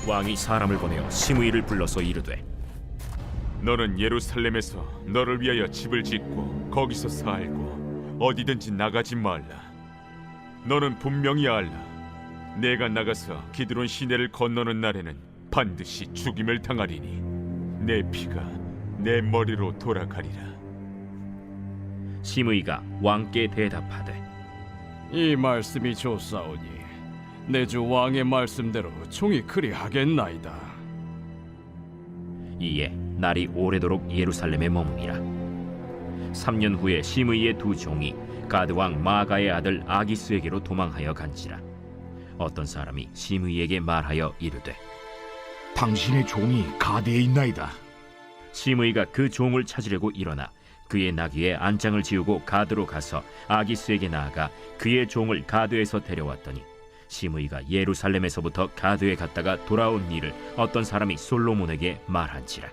왕이 사람을 보내어 시므이를 불러서 이르되, 너는 예루살렘에서 너를 위하여 집을 짓고 거기서 살고 어디든지 나가지 말라. 너는 분명히 알라. 내가 나가서 기드론 시내를 건너는 날에는 반드시 죽임을 당하리니 내 피가 내 머리로 돌아가리라. 시므이가 왕께 대답하되, 이 말씀이 좋사오니 내 주 왕의 말씀대로 종이 그리하겠나이다. 이에 날이 오래도록 예루살렘에 머무니라. 3년 후에 시므이의 두 종이 가드 왕 마가의 아들 아기스에게로 도망하여 간지라. 어떤 사람이 시므이에게 말하여 이르되, 당신의 종이 가드에 있나이다. 시므이가 그 종을 찾으려고 일어나 그의 나귀에 안장을 지우고 가드로 가서 아기스에게 나아가 그의 종을 가드에서 데려왔더니, 시므이가 예루살렘에서부터 가드에 갔다가 돌아온 일을 어떤 사람이 솔로몬에게 말한지라.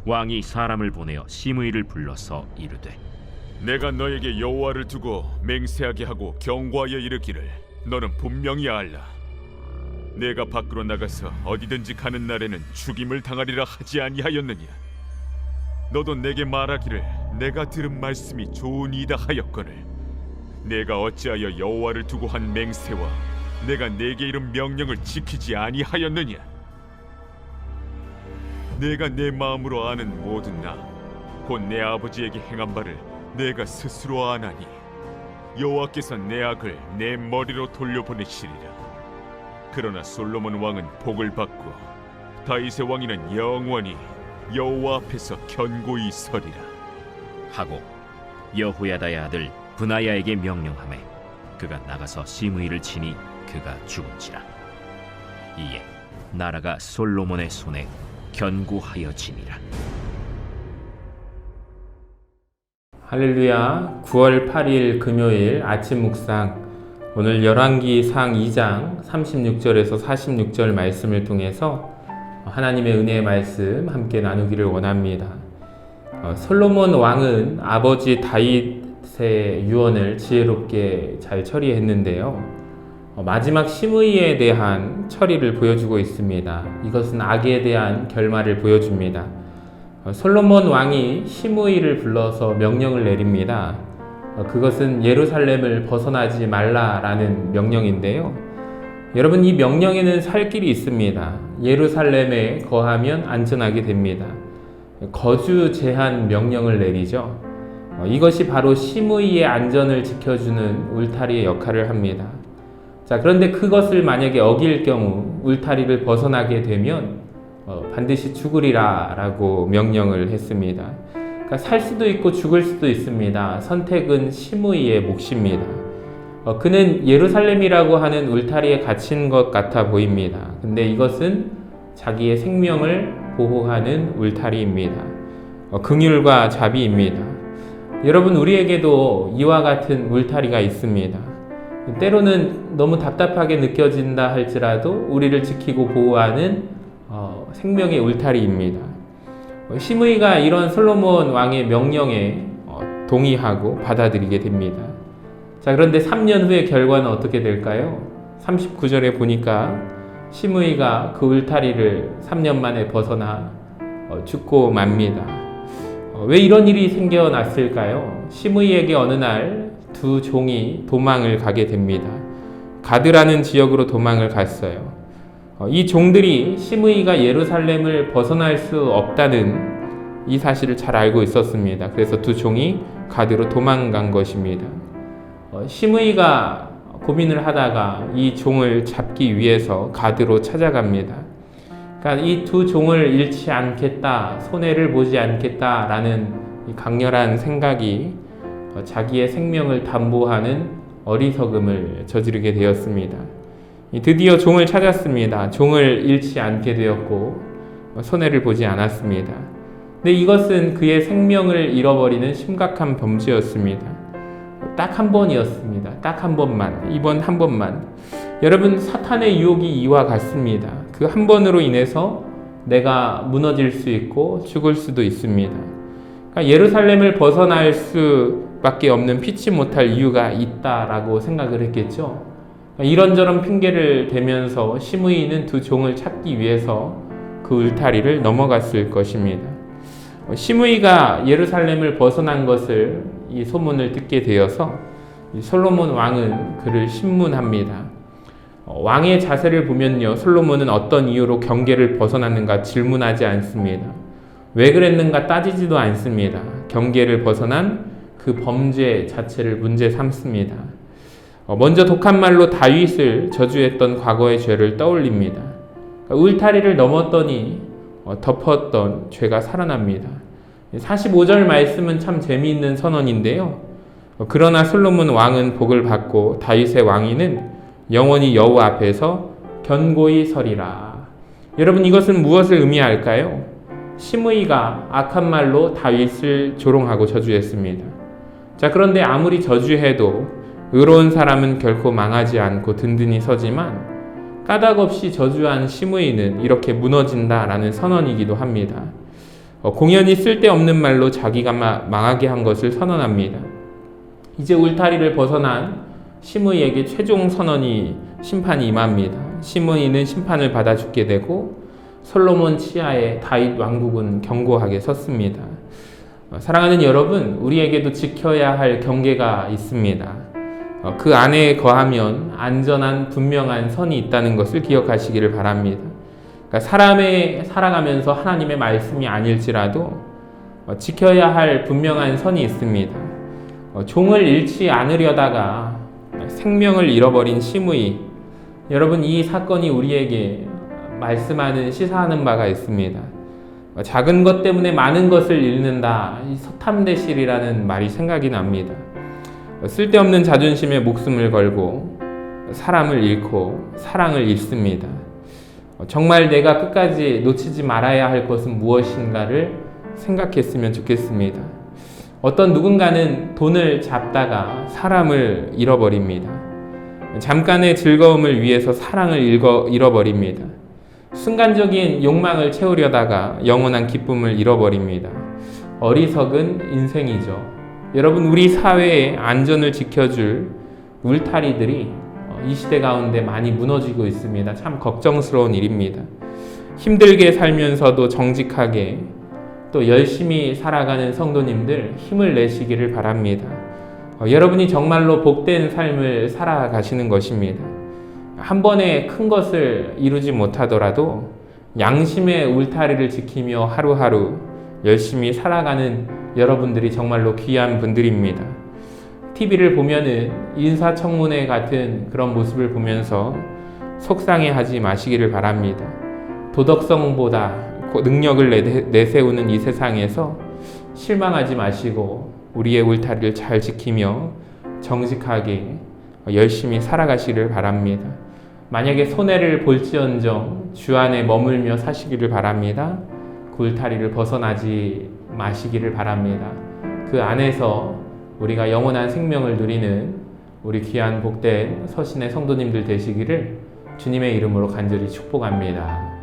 왕이 사람을 보내어 시므이를 불러서 이르되, 내가 너에게 여호와를 두고 맹세하게 하고 경고하여 이르기를 너는 분명히 알라. 내가 밖으로 나가서 어디든지 가는 날에는 죽임을 당하리라 하지 아니하였느냐. 너도 내게 말하기를 내가 들은 말씀이 좋으니이다 하였거늘 내가 어찌하여 여호와를 두고 한 맹세와 내가 내게 이른 명령을 지키지 아니하였느냐. 내가 내 마음으로 아는 모든 나 곧 내 아버지에게 행한 바를 내가 스스로 아나니 여호와께서 내 악을 내 머리로 돌려보내시리라. 그러나 솔로몬 왕은 복을 받고 다윗의 왕위는 영원히 여호와 앞에서 견고히 서리라 하고 여호야다의 아들 브나야에게 명령하매 그가 나가서 시므이를 치니 그가 죽은지라. 이에 나라가 솔로몬의 손에 견고하여지니라. 할렐루야. 9월 8일 금요일 아침 묵상, 오늘 열왕기상 2장 36절에서 46절 말씀을 통해서 하나님의 은혜의 말씀 함께 나누기를 원합니다. 솔로몬 왕은 아버지 다윗의 유언을 지혜롭게 잘 처리했는데요, 마지막 시므이에 대한 처리를 보여주고 있습니다. 이것은 악에 대한 결말을 보여줍니다. 솔로몬 왕이 시므이를 불러서 명령을 내립니다. 그것은 예루살렘을 벗어나지 말라라는 명령인데요, 여러분, 이 명령에는 살 길이 있습니다. 예루살렘에 거하면 안전하게 됩니다. 거주 제한 명령을 내리죠. 이것이 바로 시므이의 안전을 지켜주는 울타리의 역할을 합니다. 자, 그런데 그것을 만약에 어길 경우 울타리를 벗어나게 되면 반드시 죽으리라 라고 명령을 했습니다. 그러니까 살 수도 있고 죽을 수도 있습니다. 선택은 시므이의 몫입니다. 그는 예루살렘이라고 하는 울타리에 갇힌 것 같아 보입니다. 근데 이것은 자기의 생명을 보호하는 울타리입니다. 긍휼과 자비입니다. 여러분, 우리에게도 이와 같은 울타리가 있습니다. 때로는 너무 답답하게 느껴진다 할지라도 우리를 지키고 보호하는 생명의 울타리입니다. 시므이가 이런 솔로몬 왕의 명령에 동의하고 받아들이게 됩니다. 자, 그런데 3년 후의 결과는 어떻게 될까요? 39절에 보니까 시므이가 그 울타리를 3년 만에 벗어나 죽고 맙니다. 왜 이런 일이 생겨났을까요? 시므이에게 어느 날 두 종이 도망을 가게 됩니다. 가드라는 지역으로 도망을 갔어요. 이 종들이 시므이가 예루살렘을 벗어날 수 없다는 이 사실을 잘 알고 있었습니다. 그래서 두 종이 가드로 도망간 것입니다. 시므이가 고민을 하다가 이 종을 잡기 위해서 가드로 찾아갑니다. 그러니까 이 두 종을 잃지 않겠다, 손해를 보지 않겠다라는 이 강렬한 생각이 자기의 생명을 담보하는 어리석음을 저지르게 되었습니다. 드디어 종을 찾았습니다. 종을 잃지 않게 되었고 손해를 보지 않았습니다. 근데 이것은 그의 생명을 잃어버리는 심각한 범죄였습니다. 딱 한 번이었습니다. 딱 한 번만, 이번 한 번만. 여러분, 사탄의 유혹이 이와 같습니다. 그 한 번으로 인해서 내가 무너질 수 있고 죽을 수도 있습니다. 그러니까 예루살렘을 벗어날 수밖에 없는 피치 못할 이유가 있다라고 생각을 했겠죠. 이런저런 핑계를 대면서 시므이는 두 종을 찾기 위해서 그 울타리를 넘어갔을 것입니다. 시므이가 예루살렘을 벗어난 것을 이 소문을 듣게 되어서 이 솔로몬 왕은 그를 신문합니다. 왕의 자세를 보면요, 솔로몬은 어떤 이유로 경계를 벗어났는가 질문하지 않습니다. 왜 그랬는가 따지지도 않습니다. 경계를 벗어난 그 범죄 자체를 문제 삼습니다. 먼저 독한 말로 다윗을 저주했던 과거의 죄를 떠올립니다. 울타리를 넘었더니 덮었던 죄가 살아납니다. 45절 말씀은 참 재미있는 선언인데요. 그러나 솔로몬 왕은 복을 받고 다윗의 왕위는 영원히 여호와 앞에서 견고히 서리라. 여러분, 이것은 무엇을 의미할까요? 시므이가 악한 말로 다윗을 조롱하고 저주했습니다. 자, 그런데 아무리 저주해도 의로운 사람은 결코 망하지 않고 든든히 서지만 까닭없이 저주한 시므이는 이렇게 무너진다라는 선언이기도 합니다. 공연히 쓸데없는 말로 자기가 망하게 한 것을 선언합니다. 이제 울타리를 벗어난 시므이에게 최종 심판이 임합니다. 시므이는 심판을 받아 죽게 되고 솔로몬 치하에 다윗 왕국은 견고하게 섰습니다. 사랑하는 여러분, 우리에게도 지켜야 할 경계가 있습니다. 그 안에 거하면 안전한 분명한 선이 있다는 것을 기억하시기를 바랍니다. 그러니까 사람의 살아가면서 하나님의 말씀이 아닐지라도 지켜야 할 분명한 선이 있습니다. 종을 잃지 않으려다가 생명을 잃어버린 시므이, 여러분, 이 사건이 우리에게 말씀하는 시사하는 바가 있습니다. 작은 것 때문에 많은 것을 잃는다, 이 서탐대실이라는 말이 생각이 납니다. 쓸데없는 자존심에 목숨을 걸고 사람을 잃고 사랑을 잃습니다. 정말 내가 끝까지 놓치지 말아야 할 것은 무엇인가를 생각했으면 좋겠습니다. 어떤 누군가는 돈을 잡다가 사람을 잃어버립니다. 잠깐의 즐거움을 위해서 사랑을 잃어버립니다. 순간적인 욕망을 채우려다가 영원한 기쁨을 잃어버립니다. 어리석은 인생이죠. 여러분, 우리 사회의 안전을 지켜줄 울타리들이 이 시대 가운데 많이 무너지고 있습니다. 참 걱정스러운 일입니다. 힘들게 살면서도 정직하게 또 열심히 살아가는 성도님들 힘을 내시기를 바랍니다. 여러분이 정말로 복된 삶을 살아가시는 것입니다. 한 번에 큰 것을 이루지 못하더라도 양심의 울타리를 지키며 하루하루 열심히 살아가는 여러분들이 정말로 귀한 분들입니다. TV를 보면은 인사청문회 같은 그런 모습을 보면서 속상해하지 마시기를 바랍니다. 도덕성보다 능력을 내세우는 이 세상에서 실망하지 마시고 우리의 울타리를 잘 지키며 정직하게 열심히 살아가시기를 바랍니다. 만약에 손해를 볼지언정 주 안에 머물며 사시기를 바랍니다. 그 울타리를 벗어나지 마시기를 바랍니다. 그 안에서 우리가 영원한 생명을 누리는 우리 귀한 복된 서신의 성도님들 되시기를 주님의 이름으로 간절히 축복합니다.